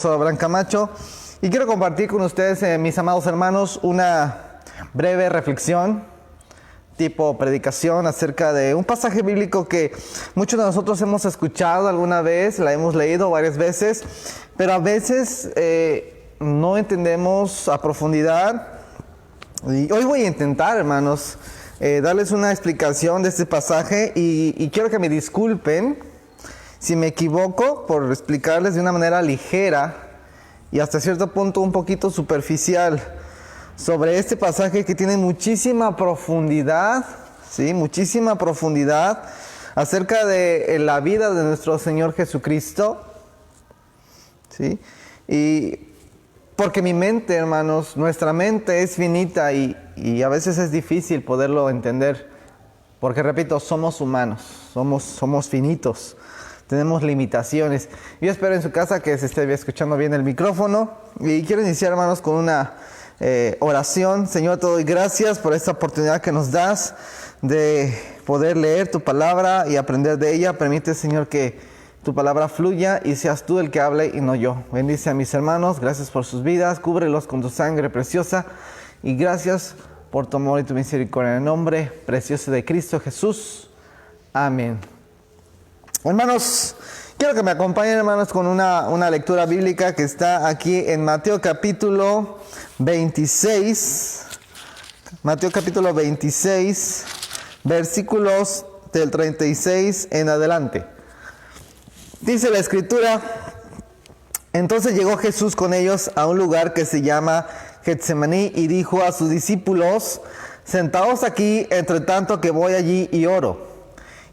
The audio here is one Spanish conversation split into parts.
Pastor Abraham Camacho, y quiero compartir con ustedes, mis amados hermanos, una breve reflexión, tipo predicación, acerca de un pasaje bíblico que muchos de nosotros hemos escuchado alguna vez, la hemos leído varias veces, pero a veces no entendemos a profundidad. Y hoy voy a intentar, hermanos, darles una explicación de este pasaje y quiero que me disculpen si me equivoco por explicarles de una manera ligera y hasta cierto punto un poquito superficial sobre este pasaje que tiene muchísima profundidad, ¿sí? Muchísima profundidad acerca de la vida de nuestro Señor Jesucristo, ¿sí? Y porque mi mente, hermanos, nuestra mente es finita y a veces es difícil poderlo entender, porque repito, somos humanos, somos finitos. Tenemos limitaciones. Yo espero en su casa que se esté escuchando bien el micrófono. Y quiero iniciar, hermanos, con una oración. Señor, te doy gracias por esta oportunidad que nos das de poder leer tu palabra y aprender de ella. Permite, Señor, que tu palabra fluya y seas tú el que hable y no yo. Bendice a mis hermanos. Gracias por sus vidas. Cúbrelos con tu sangre preciosa. Y gracias por tu amor y tu misericordia. En el nombre precioso de Cristo Jesús. Amén. Hermanos, quiero que me acompañen, hermanos, con una lectura bíblica que está aquí en Mateo capítulo 26. Mateo capítulo 26, versículos del 36 en adelante. Dice la Escritura: entonces llegó Jesús con ellos a un lugar que se llama Getsemaní y dijo a sus discípulos: sentaos aquí, entre tanto que voy allí y oro.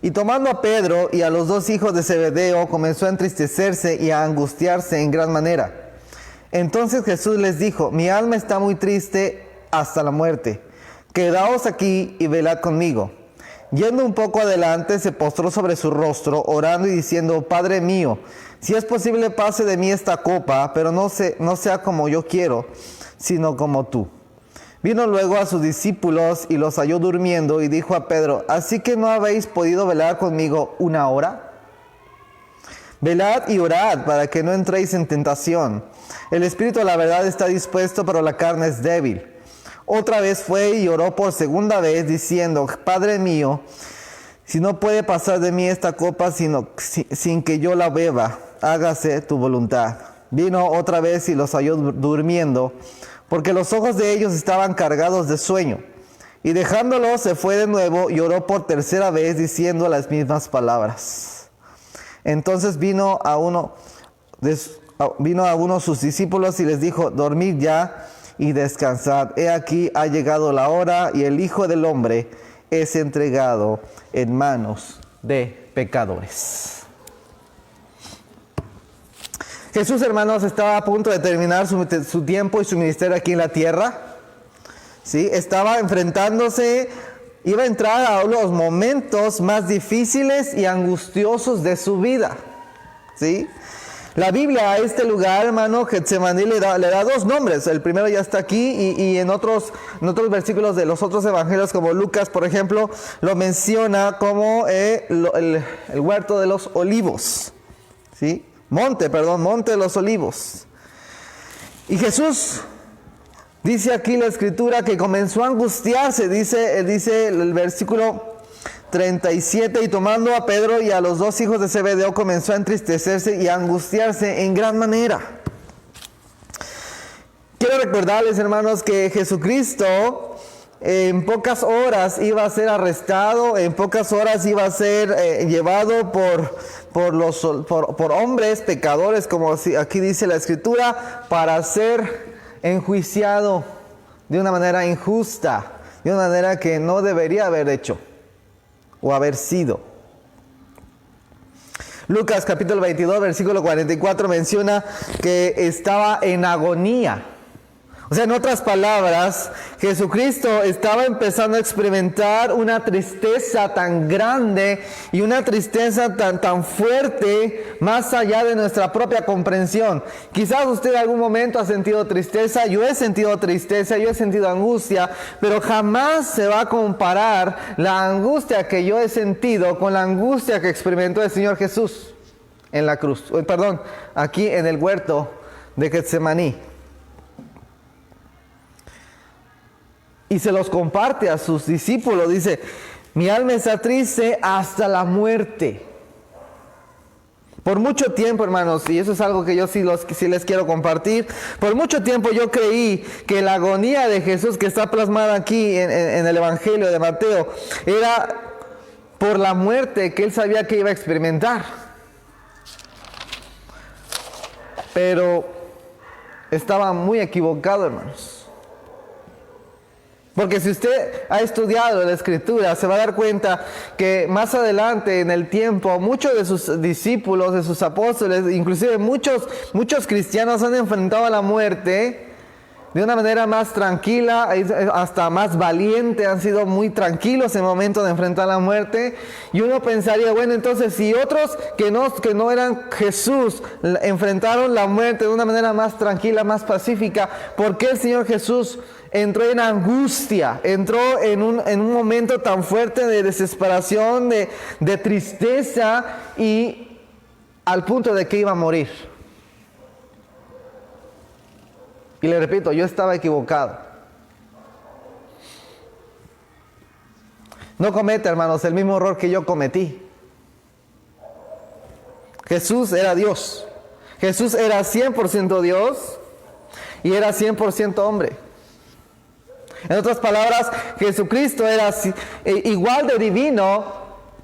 Y tomando a Pedro y a los dos hijos de Zebedeo, comenzó a entristecerse y a angustiarse en gran manera. Entonces Jesús les dijo: mi alma está muy triste hasta la muerte. Quedaos aquí y velad conmigo. Yendo un poco adelante, se postró sobre su rostro, orando y diciendo: Padre mío, si es posible, pase de mí esta copa, pero no sea como yo quiero, sino como tú. Vino luego a sus discípulos y los halló durmiendo y dijo a Pedro: ¿así que no habéis podido velar conmigo una hora? Velad y orad para que no entréis en tentación. El espíritu a la verdad está dispuesto, pero la carne es débil. Otra vez fue y oró por segunda vez diciendo: Padre mío, si no puede pasar de mí esta copa sin que yo la beba, hágase tu voluntad. Vino otra vez y los halló durmiendo, porque los ojos de ellos estaban cargados de sueño. Y dejándolo se fue de nuevo y oró por tercera vez diciendo las mismas palabras. Entonces vino a uno de sus discípulos y les dijo: dormid ya y descansad. He aquí ha llegado la hora y el Hijo del Hombre es entregado en manos de pecadores. Jesús, hermanos, estaba a punto de terminar su tiempo y su ministerio aquí en la tierra. ¿Sí? Estaba enfrentándose, iba a entrar a los momentos más difíciles y angustiosos de su vida. ¿Sí? La Biblia a este lugar, hermano, Getsemaní, le da dos nombres. El primero ya está aquí y en otros versículos de los otros evangelios, como Lucas, por ejemplo, lo menciona como el huerto de los olivos. ¿Sí? Monte de los olivos. Y Jesús, dice aquí la Escritura, que comenzó a angustiarse, dice el versículo 37, y tomando a Pedro y a los dos hijos de Zebedeo, comenzó a entristecerse y a angustiarse en gran manera. Quiero recordarles, hermanos, que Jesucristo en pocas horas iba a ser arrestado, en pocas horas iba a ser llevado por hombres pecadores, como aquí dice la Escritura, para ser enjuiciado de una manera injusta, de una manera que no debería haber hecho o haber sido. Lucas capítulo 22, versículo 44 menciona que estaba en agonía. O sea, en otras palabras, Jesucristo estaba empezando a experimentar una tristeza tan grande y una tristeza tan fuerte, más allá de nuestra propia comprensión. Quizás usted en algún momento ha sentido tristeza, yo he sentido tristeza, yo he sentido angustia, pero jamás se va a comparar la angustia que yo he sentido con la angustia que experimentó el Señor Jesús en la cruz. Aquí en el huerto de Getsemaní. Y se los comparte a sus discípulos. Dice, mi alma está triste hasta la muerte. Por mucho tiempo, hermanos, y eso es algo que yo sí les quiero compartir, por mucho tiempo yo creí que la agonía de Jesús que está plasmada aquí en el Evangelio de Mateo era por la muerte que él sabía que iba a experimentar. Pero estaba muy equivocado, hermanos. Porque si usted ha estudiado la Escritura, se va a dar cuenta que más adelante en el tiempo, muchos de sus discípulos, de sus apóstoles, inclusive muchos cristianos han enfrentado a la muerte de una manera más tranquila, hasta más valiente, han sido muy tranquilos en el momento de enfrentar la muerte. Y uno pensaría, bueno, entonces si otros que no eran Jesús enfrentaron la muerte de una manera más tranquila, más pacífica, ¿por qué el Señor Jesús entró en angustia, entró en un momento tan fuerte de desesperación, de tristeza y al punto de que iba a morir? Y le repito, yo estaba equivocado. No cometa, hermanos, el mismo error que yo cometí. Jesús era Dios. Jesús era 100% Dios y era 100% hombre. En otras palabras, Jesucristo era igual de divino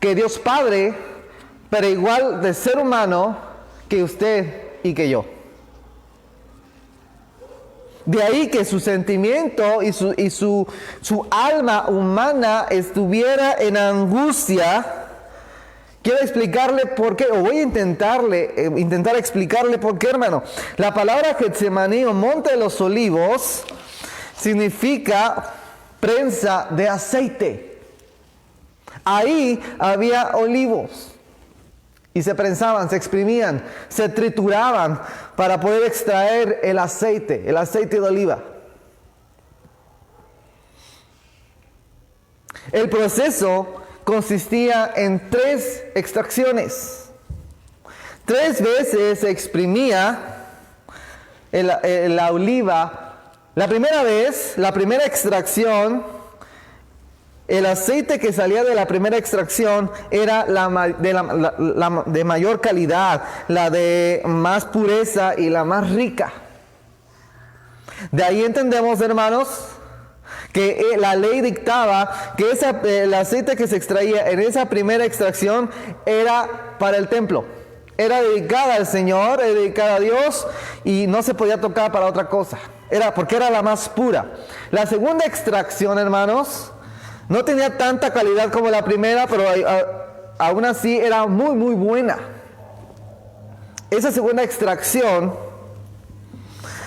que Dios Padre, pero igual de ser humano que usted y que yo. De ahí que su sentimiento y su alma humana estuviera en angustia. Quiero explicarle por qué, o voy a intentar explicarle por qué, hermano. La palabra Getsemaní o Monte de los Olivos significa prensa de aceite. Ahí había olivos y se prensaban, se exprimían, se trituraban para poder extraer el aceite de oliva. El proceso consistía en 3 extracciones. 3 veces se exprimía la oliva. La primera vez, la primera extracción, el aceite que salía de la primera extracción era de mayor calidad, la de más pureza y la más rica. De ahí entendemos, hermanos, que la ley dictaba que el aceite que se extraía en esa primera extracción era para el templo. Era dedicada al Señor, era dedicada a Dios y no se podía tocar para otra cosa. Porque era la más pura. La segunda extracción, hermanos, no tenía tanta calidad como la primera, pero aún así era muy, muy buena. Esa segunda extracción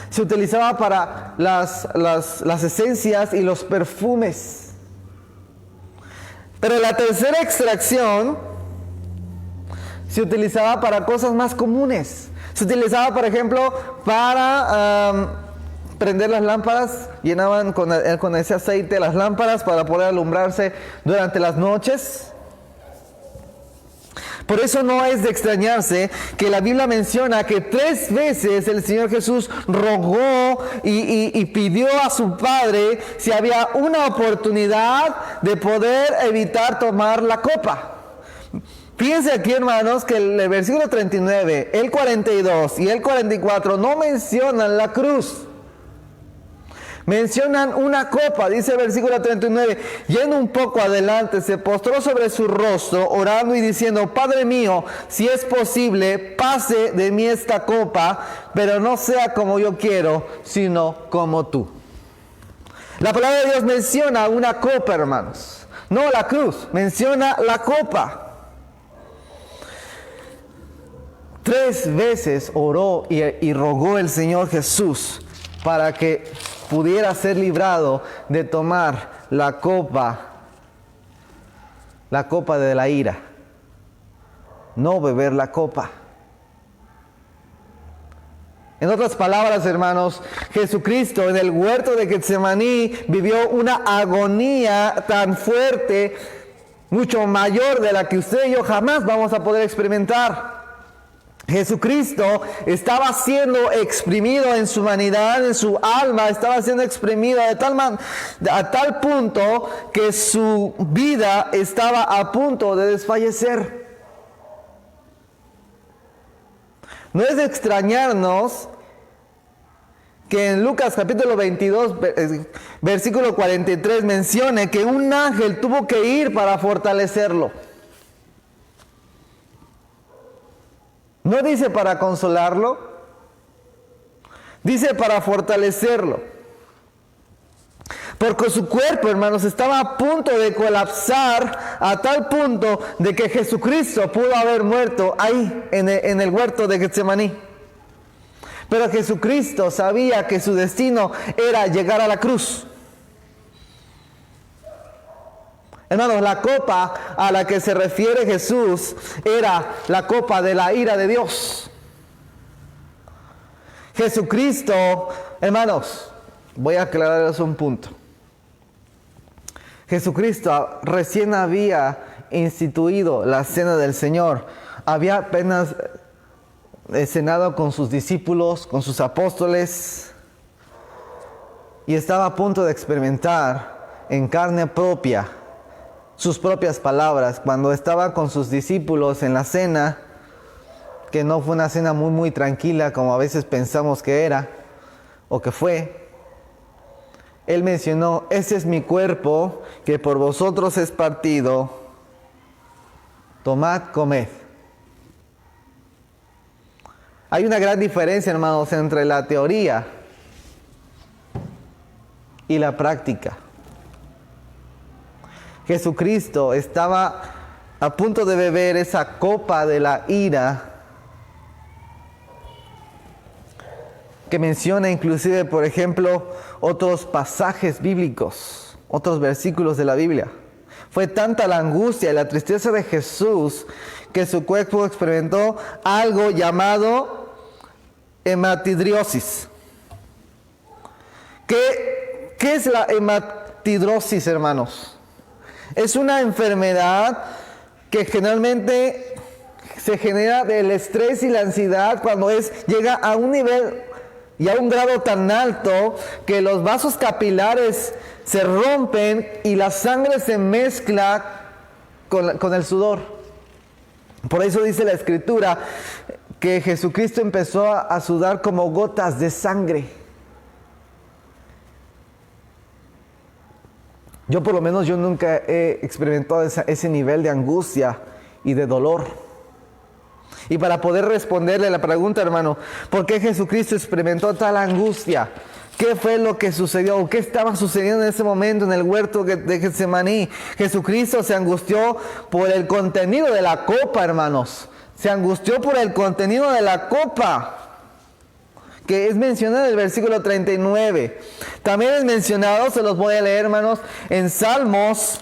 se utilizaba para las esencias y los perfumes. Pero la tercera extracción se utilizaba para cosas más comunes. Se utilizaba, por ejemplo, para prender las lámparas. Llenaban con ese aceite las lámparas para poder alumbrarse durante las noches. Por eso no es de extrañarse que la Biblia menciona que 3 veces el Señor Jesús rogó y pidió a su Padre si había una oportunidad de poder evitar tomar la copa. Fíjense aquí, hermanos, que el versículo 39, el 42 y el 44 no mencionan la cruz. Mencionan una copa. Dice el versículo 39, yendo un poco adelante, se postró sobre su rostro, orando y diciendo, Padre mío, si es posible, pase de mí esta copa, pero no sea como yo quiero, sino como tú. La palabra de Dios menciona una copa, hermanos. No la cruz, menciona la copa. 3 veces oró y rogó el Señor Jesús para que pudiera ser librado de tomar la copa de la ira. No beber la copa. En otras palabras, hermanos, Jesucristo en el huerto de Getsemaní vivió una agonía tan fuerte, mucho mayor de la que usted y yo jamás vamos a poder experimentar. Jesucristo estaba siendo exprimido en su humanidad, en su alma, estaba siendo exprimido a tal punto que su vida estaba a punto de desfallecer. No es de extrañarnos que en Lucas capítulo 22, versículo 43, mencione que un ángel tuvo que ir para fortalecerlo. No dice para consolarlo, dice para fortalecerlo. Porque su cuerpo, hermanos, estaba a punto de colapsar a tal punto de que Jesucristo pudo haber muerto ahí en el huerto de Getsemaní. Pero Jesucristo sabía que su destino era llegar a la cruz. Hermanos, la copa a la que se refiere Jesús era la copa de la ira de Dios. Jesucristo, hermanos, voy a aclararles un punto. Jesucristo recién había instituido la cena del Señor. Había apenas cenado con sus discípulos, con sus apóstoles, y estaba a punto de experimentar en carne propia sus propias palabras cuando estaba con sus discípulos en la cena, que no fue una cena muy tranquila como a veces pensamos que era o que fue. Él mencionó: ese es mi cuerpo que por vosotros es partido, tomad, comed. Hay una gran diferencia, hermanos, entre la teoría y la práctica. Jesucristo estaba a punto de beber esa copa de la ira que menciona inclusive, por ejemplo, otros pasajes bíblicos, otros versículos de la Biblia. Fue tanta la angustia y la tristeza de Jesús que su cuerpo experimentó algo llamado hematidrosis. ¿Qué es la hematidrosis, hermanos? Es una enfermedad que generalmente se genera del estrés y la ansiedad cuando llega a un nivel y a un grado tan alto que los vasos capilares se rompen y la sangre se mezcla con el sudor. Por eso dice la Escritura que Jesucristo empezó a sudar como gotas de sangre. Yo por lo menos nunca he experimentado ese nivel de angustia y de dolor. Y para poder responderle a la pregunta, hermano, ¿por qué Jesucristo experimentó tal angustia? ¿Qué fue lo que sucedió? ¿O qué estaba sucediendo en ese momento en el huerto de Getsemaní? Jesucristo se angustió por el contenido de la copa, hermanos. Se angustió por el contenido de la copa, que es mencionado en el versículo 39. También es mencionado, se los voy a leer, hermanos, en Salmos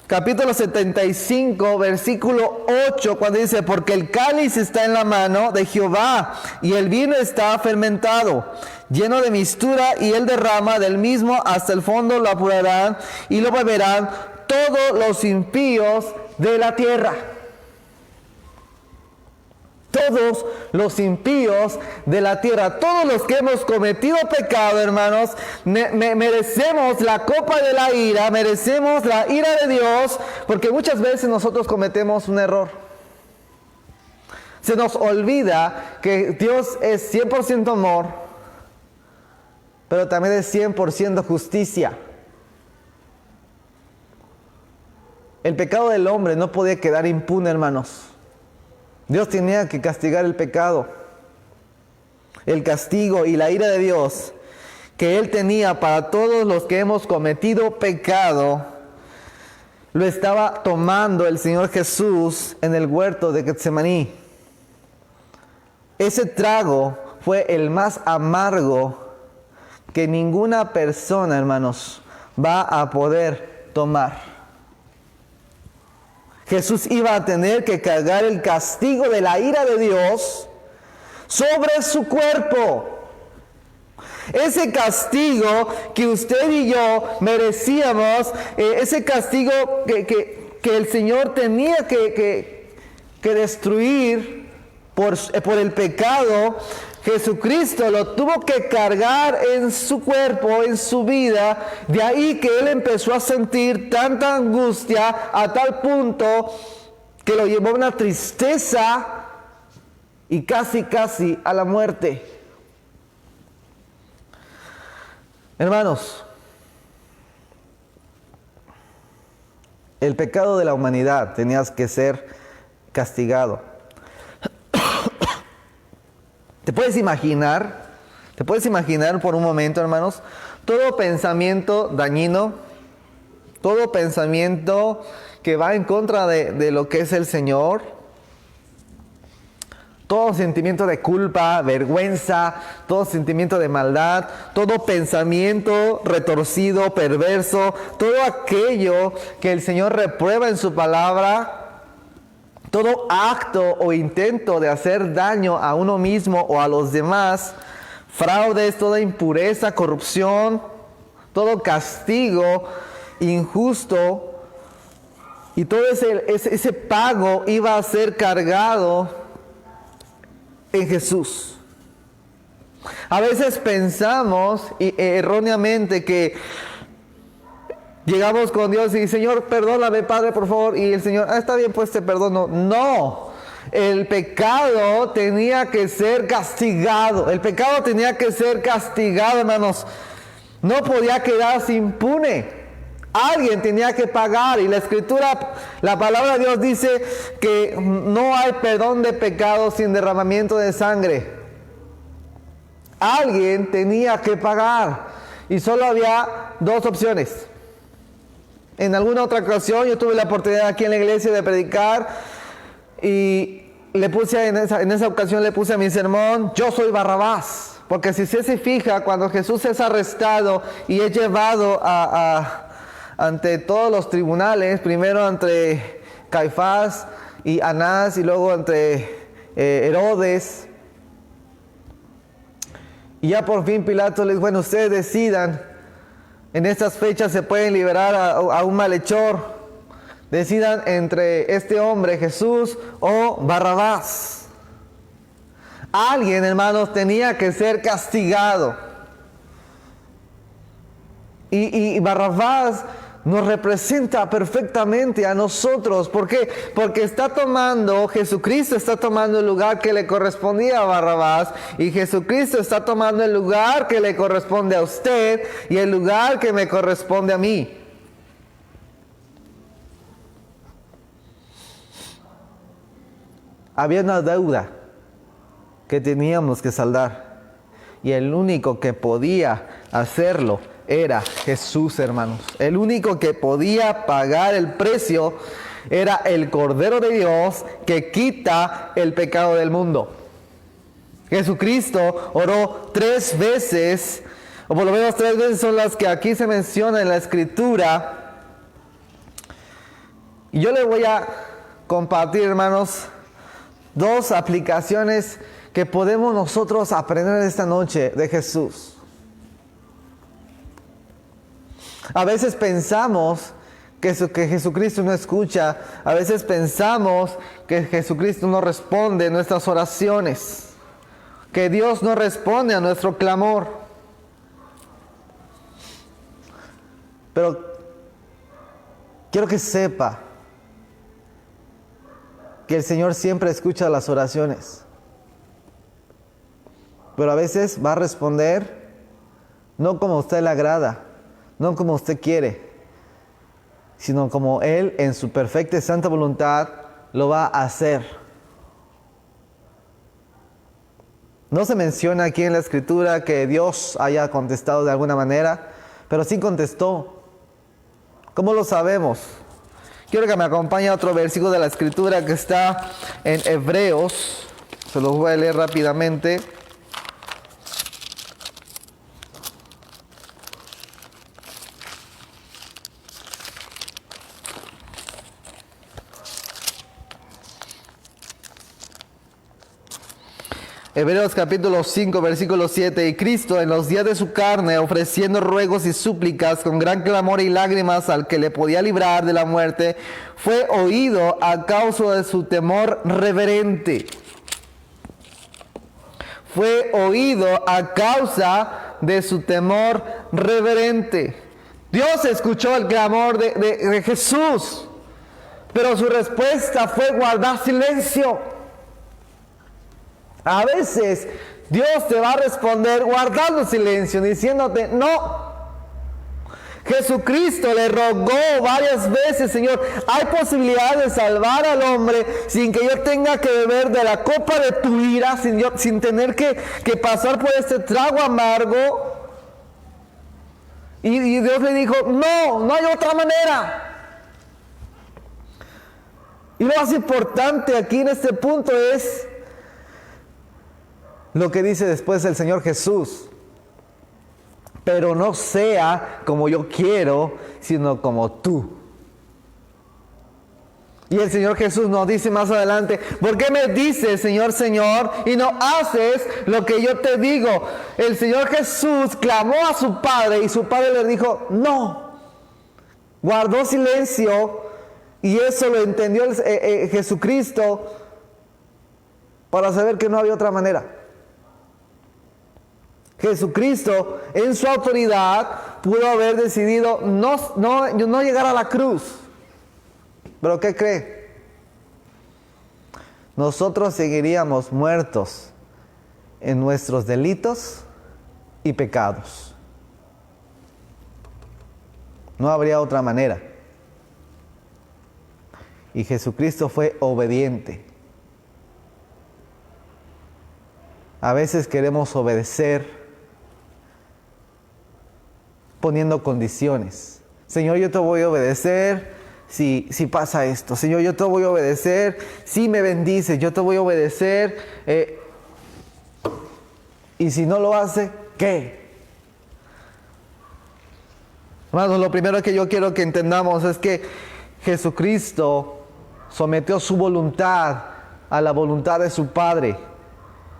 capítulo 75, versículo 8, cuando dice: porque el cáliz está en la mano de Jehová, y el vino está fermentado, lleno de mistura, y él derrama del mismo hasta el fondo, lo apurarán y lo beberán todos los impíos de la tierra. Todos los impíos de la tierra, todos los que hemos cometido pecado, hermanos, merecemos la copa de la ira, merecemos la ira de Dios, porque muchas veces nosotros cometemos un error. Se nos olvida que Dios es 100% amor, pero también es 100% justicia. El pecado del hombre no podía quedar impune, hermanos. Dios tenía que castigar el pecado. El castigo y la ira de Dios que Él tenía para todos los que hemos cometido pecado, lo estaba tomando el Señor Jesús en el huerto de Getsemaní. Ese trago fue el más amargo que ninguna persona, hermanos, va a poder tomar. Jesús iba a tener que cargar el castigo de la ira de Dios sobre su cuerpo. Ese castigo que usted y yo merecíamos, ese castigo que el Señor tenía que destruir por el pecado, Jesucristo lo tuvo que cargar en su cuerpo, en su vida. De ahí que Él empezó a sentir tanta angustia a tal punto que lo llevó a una tristeza y casi a la muerte. Hermanos, el pecado de la humanidad tenía que ser castigado. ¿Te puedes imaginar por un momento, hermanos, todo pensamiento dañino, todo pensamiento que va en contra de lo que es el Señor, todo sentimiento de culpa, vergüenza, todo sentimiento de maldad, todo pensamiento retorcido, perverso, todo aquello que el Señor reprueba en su palabra, todo acto o intento de hacer daño a uno mismo o a los demás, fraudes, toda impureza, corrupción, todo castigo injusto, y todo ese pago iba a ser cargado en Jesús. A veces pensamos erróneamente que llegamos con Dios y Señor, perdóname, Padre, por favor, y el Señor, está bien, pues te perdono. No, el pecado tenía que ser castigado. El pecado tenía que ser castigado, hermanos. No podía quedarse impune. Alguien tenía que pagar, y la Escritura, la palabra de Dios dice que no hay perdón de pecados sin derramamiento de sangre. Alguien tenía que pagar, y solo había dos opciones. En alguna otra ocasión yo tuve la oportunidad aquí en la iglesia de predicar, y en esa ocasión le puse a mi sermón, yo soy Barrabás. Porque si usted se fija, cuando Jesús es arrestado y es llevado ante todos los tribunales, primero ante Caifás y Anás, y luego ante Herodes, y ya por fin Pilato les dijo, bueno, ustedes decidan, en estas fechas se pueden liberar a un malhechor, decidan entre este hombre Jesús o Barrabás. Alguien, hermanos, tenía que ser castigado, y Barrabás nos representa perfectamente a nosotros. ¿Por qué? Porque Jesucristo está tomando el lugar que le correspondía a Barrabás, y Jesucristo está tomando el lugar que le corresponde a usted y el lugar que me corresponde a mí. Había una deuda que teníamos que saldar, y el único que podía hacerlo era Jesús, hermanos. El único que podía pagar el precio era el Cordero de Dios que quita el pecado del mundo. Jesucristo oró 3 veces, o por lo menos 3 veces son las que aquí se mencionan en la Escritura. Y yo les voy a compartir, hermanos, 2 aplicaciones que podemos nosotros aprender esta noche de Jesús. A veces pensamos que Jesucristo no escucha. A veces pensamos que Jesucristo no responde nuestras oraciones, que Dios no responde a nuestro clamor. Pero quiero que sepa que el Señor siempre escucha las oraciones, pero a veces va a responder no como a usted le agrada, no como usted quiere, sino como Él en su perfecta y santa voluntad lo va a hacer. No se menciona aquí en la Escritura que Dios haya contestado de alguna manera, pero sí contestó. ¿Cómo lo sabemos? Quiero que me acompañe a otro versículo de la Escritura que está en Hebreos. Se los voy a leer rápidamente. Hebreos capítulo 5, versículo 7. Y Cristo en los días de su carne, ofreciendo ruegos y súplicas con gran clamor y lágrimas al que le podía librar de la muerte, fue oído a causa de su temor reverente. fue oído a causa de su temor reverente. Dios escuchó el clamor de Jesús, pero su respuesta fue guardar silencio. A veces Dios te va a responder guardando silencio, diciéndote no. Jesucristo le rogó varias veces: Señor, hay posibilidad de salvar al hombre sin que yo tenga que beber de la copa de tu ira, sin tener que pasar por este trago amargo. Y Dios le dijo: no hay otra manera. Y lo más importante aquí en este punto es lo que dice después el Señor Jesús: pero no sea como yo quiero, sino como tú. Y el Señor Jesús nos dice más adelante: ¿por qué me dices, Señor, Señor, y no haces lo que yo te digo? El Señor Jesús clamó a su Padre y su Padre le dijo no. Guardó silencio, y eso lo entendió Jesucristo para saber que no había otra manera. Jesucristo, en su autoridad, pudo haber decidido no llegar a la cruz. ¿Pero qué cree? Nosotros seguiríamos muertos en nuestros delitos y pecados. No habría otra manera. Y Jesucristo fue obediente. A veces queremos obedecer poniendo condiciones. Señor, yo te voy a obedecer si pasa esto. Señor, yo te voy a obedecer si me bendices. Yo te voy a obedecer. Y si no lo hace, ¿qué? Hermanos, lo primero que yo quiero que entendamos es que Jesucristo sometió su voluntad a la voluntad de su Padre.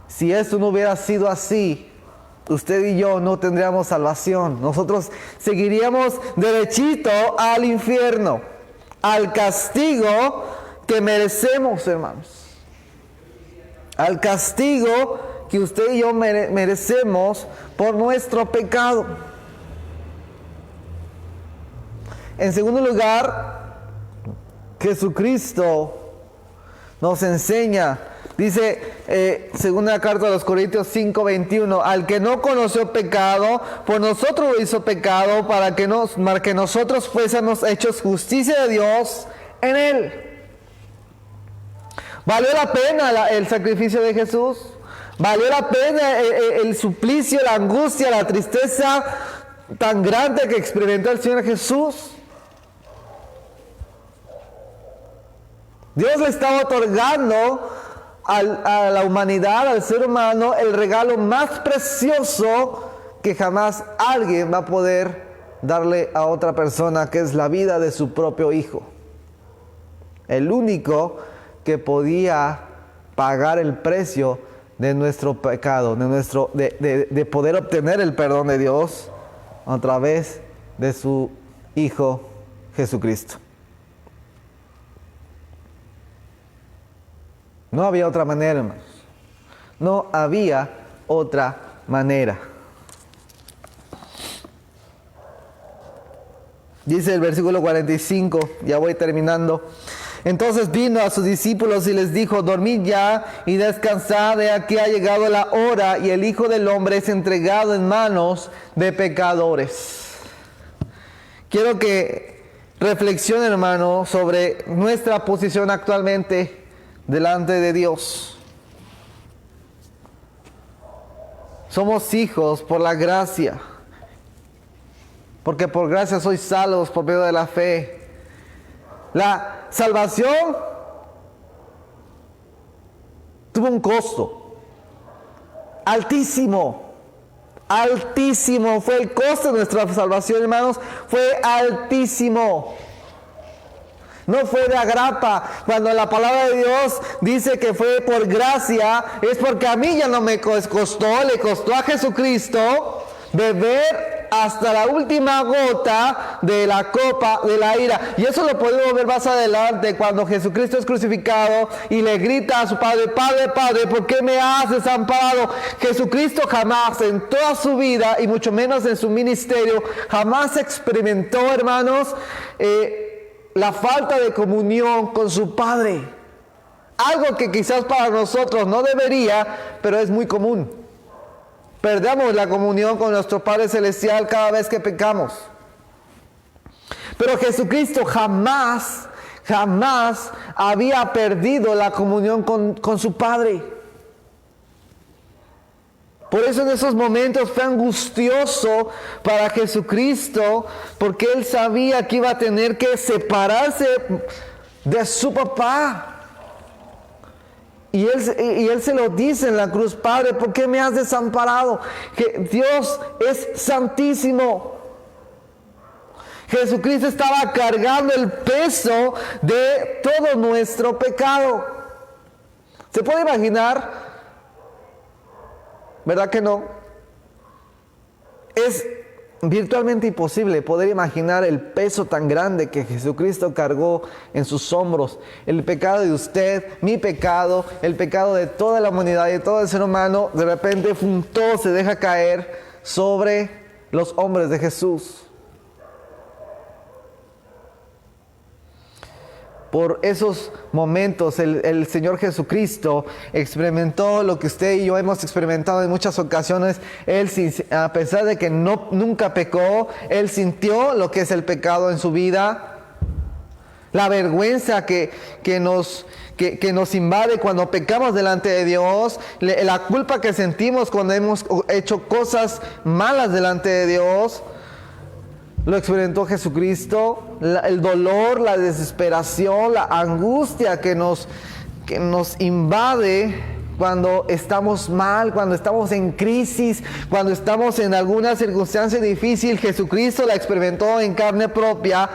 Si esto no hubiera sido así, usted y yo no tendríamos salvación. Nosotros seguiríamos derechito al infierno, al castigo que merecemos, hermanos. Al castigo que usted y yo merecemos por nuestro pecado. En segundo lugar, Jesucristo nos enseña. Dice, segunda carta a los Corintios 5:21, al que no conoció pecado, por nosotros lo hizo pecado, para que nosotros fuésemos hechos justicia de Dios en él. ¿Valió la pena el sacrificio de Jesús? ¿Valió la pena el suplicio, la angustia, la tristeza tan grande que experimentó el Señor Jesús? Dios le estaba otorgando a la humanidad, al ser humano, el regalo más precioso que jamás alguien va a poder darle a otra persona, que es la vida de su propio hijo. El único que podía pagar el precio de nuestro pecado, de poder obtener el perdón de Dios a través de su Hijo Jesucristo. No había otra manera, hermanos. No había otra manera. Dice el versículo 45, ya voy terminando. Entonces vino a sus discípulos y les dijo: dormid ya y descansad, he aquí ha llegado la hora y el Hijo del Hombre es entregado en manos de pecadores. Quiero que reflexionen, hermano, sobre nuestra posición actualmente delante de Dios. Somos hijos por la gracia, porque por gracia sois salvos por medio de la fe. La salvación tuvo un costo altísimo. Altísimo fue el costo de nuestra salvación, hermanos. Fue altísimo. No fue de agrapa. Cuando la palabra de Dios dice que fue por gracia, es porque a mí ya no me costó, le costó a Jesucristo beber hasta la última gota de la copa de la ira. Y eso lo podemos ver más adelante cuando Jesucristo es crucificado y le grita a su Padre: Padre, Padre, ¿por qué me has desamparado? Jesucristo jamás en toda su vida, y mucho menos en su ministerio, jamás experimentó, hermanos, la falta de comunión con su Padre. Algo que quizás para nosotros no debería, pero es muy común. Perdemos la comunión con nuestro Padre Celestial cada vez que pecamos. Pero Jesucristo jamás había perdido la comunión con su Padre. Por eso en esos momentos fue angustioso para Jesucristo, porque Él sabía que iba a tener que separarse de su papá. Y él se lo dice en la cruz: Padre, ¿por qué me has desamparado? Que Dios es santísimo. Jesucristo estaba cargando el peso de todo nuestro pecado. ¿Se puede imaginar? ¿Verdad que no? Es virtualmente imposible poder imaginar el peso tan grande que Jesucristo cargó en sus hombros. El pecado de usted, mi pecado, el pecado de toda la humanidad y de todo el ser humano, de repente todo se deja caer sobre los hombres de Jesús. Por esos momentos el Señor Jesucristo experimentó lo que usted y yo hemos experimentado en muchas ocasiones. Él, a pesar de que nunca pecó, Él sintió lo que es el pecado en su vida. La vergüenza que nos invade cuando pecamos delante de Dios. La culpa que sentimos cuando hemos hecho cosas malas delante de Dios. Lo experimentó Jesucristo. El dolor, la desesperación, la angustia que nos invade cuando estamos mal, cuando estamos en crisis, cuando estamos en alguna circunstancia difícil. Jesucristo la experimentó en carne propia,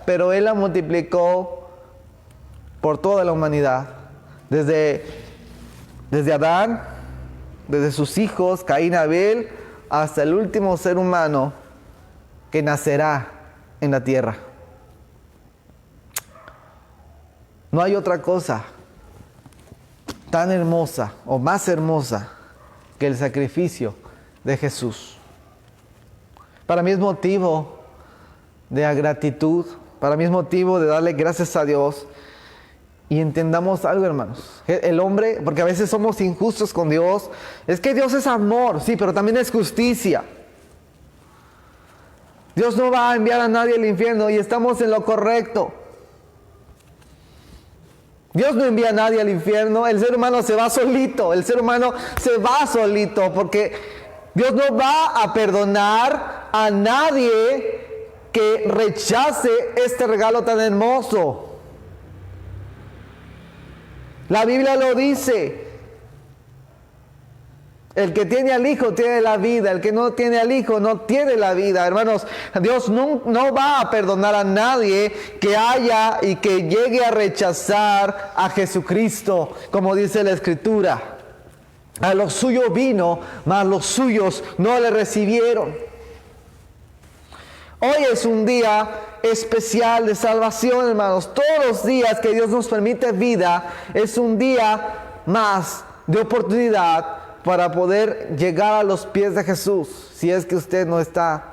pero Él la multiplicó por toda la humanidad. Desde Adán, desde sus hijos, Caín y Abel, hasta el último ser humano que nacerá en la tierra. No hay otra cosa tan hermosa o más hermosa que el sacrificio de Jesús. Para mí es motivo de gratitud, para mí es motivo de darle gracias a Dios. Y entendamos algo, hermanos. El hombre, porque a veces somos injustos con Dios, es que Dios es amor, sí, pero también es justicia. Dios no va a enviar a nadie al infierno y estamos en lo correcto. Dios no envía a nadie al infierno, el ser humano se va solito, porque Dios no va a perdonar a nadie que rechace este regalo tan hermoso. La Biblia lo dice. El que tiene al Hijo tiene la vida. El que no tiene al Hijo no tiene la vida. Hermanos, Dios no va a perdonar a nadie que haya y que llegue a rechazar a Jesucristo, como dice la Escritura. A los suyos vino, mas los suyos no le recibieron. Hoy es un día especial de salvación, hermanos. Todos los días que Dios nos permite vida es un día más de oportunidad para poder llegar a los pies de Jesús, si es que usted no está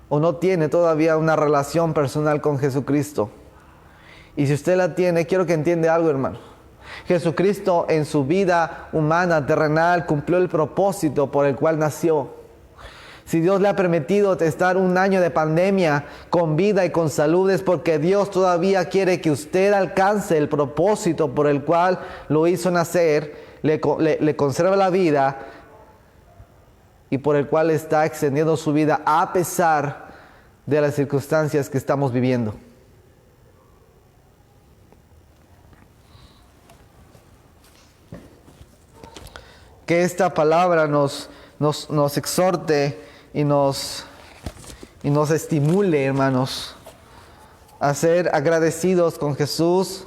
o no tiene todavía una relación personal con Jesucristo. Y si usted la tiene, quiero que entienda algo, hermano. Jesucristo en su vida humana, terrenal, cumplió el propósito por el cual nació. Si Dios le ha permitido estar un año de pandemia con vida y con salud, es porque Dios todavía quiere que usted alcance el propósito por el cual lo hizo nacer. Le conserva la vida y por el cual está extendiendo su vida a pesar de las circunstancias que estamos viviendo. Que esta palabra nos exhorte y nos estimule, hermanos, a ser agradecidos con Jesús,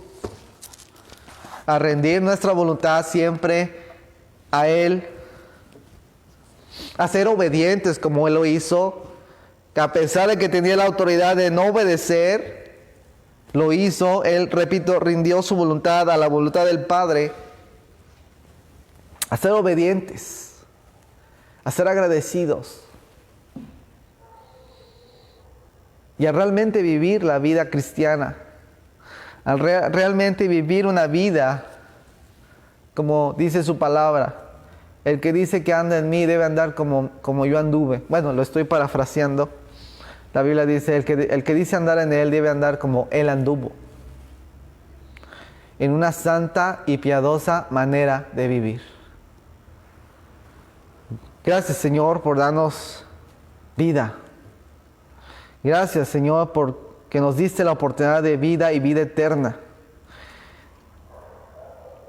a rendir nuestra voluntad siempre a Él, a ser obedientes como Él lo hizo, que a pesar de que tenía la autoridad de no obedecer, lo hizo. Él, repito, rindió su voluntad a la voluntad del Padre, a ser obedientes, a ser agradecidos y a realmente vivir la vida cristiana, a realmente vivir una vida como dice su palabra. El que dice que anda en mí debe andar como yo anduve. Bueno, lo estoy parafraseando. La Biblia dice, el que dice andar en él debe andar como él anduvo, en una santa y piadosa manera de vivir. Gracias, Señor, por darnos vida. Gracias, Señor, porque nos diste la oportunidad de vida y vida eterna.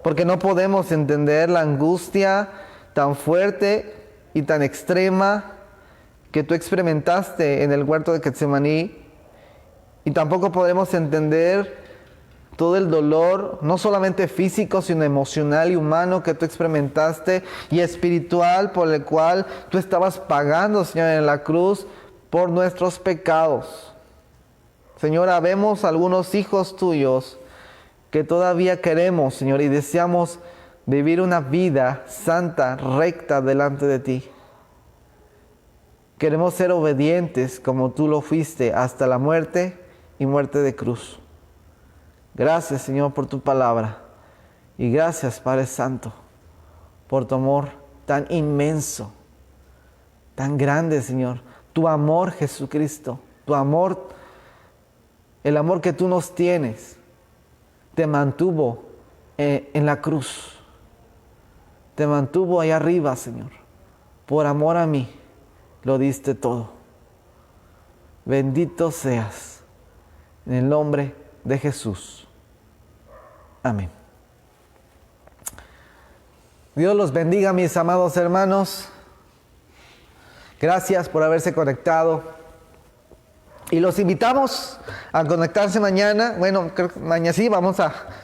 Porque no podemos entender la angustia tan fuerte y tan extrema que tú experimentaste en el huerto de Getsemaní. Y tampoco podemos entender todo el dolor, no solamente físico, sino emocional y humano que tú experimentaste, y espiritual, por el cual tú estabas pagando, Señor, en la cruz por nuestros pecados. Señor, habemos algunos hijos tuyos que todavía queremos, Señor, y deseamos vivir una vida santa, recta delante de ti. Queremos ser obedientes como tú lo fuiste hasta la muerte y muerte de cruz. Gracias, Señor, por tu palabra. Y gracias, Padre Santo, por tu amor tan inmenso, tan grande, Señor. Tu amor, Jesucristo, tu amor, el amor que tú nos tienes, te mantuvo en la cruz. Te mantuvo ahí arriba, Señor. Por amor a mí, lo diste todo. Bendito seas, en el nombre de Jesús. Amén. Dios los bendiga, mis amados hermanos. Gracias por haberse conectado. Y los invitamos a conectarse mañana. Bueno, creo que mañana sí,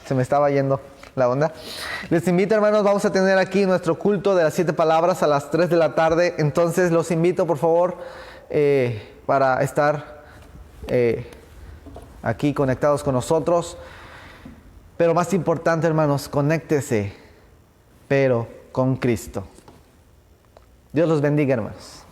se me estaba yendo la onda. Les invito, hermanos, vamos a tener aquí nuestro culto de las 7 palabras a las 3 de la tarde. Entonces los invito, por favor, para estar aquí conectados con nosotros. Pero más importante, hermanos, conéctese, pero con Cristo. Dios los bendiga, hermanos.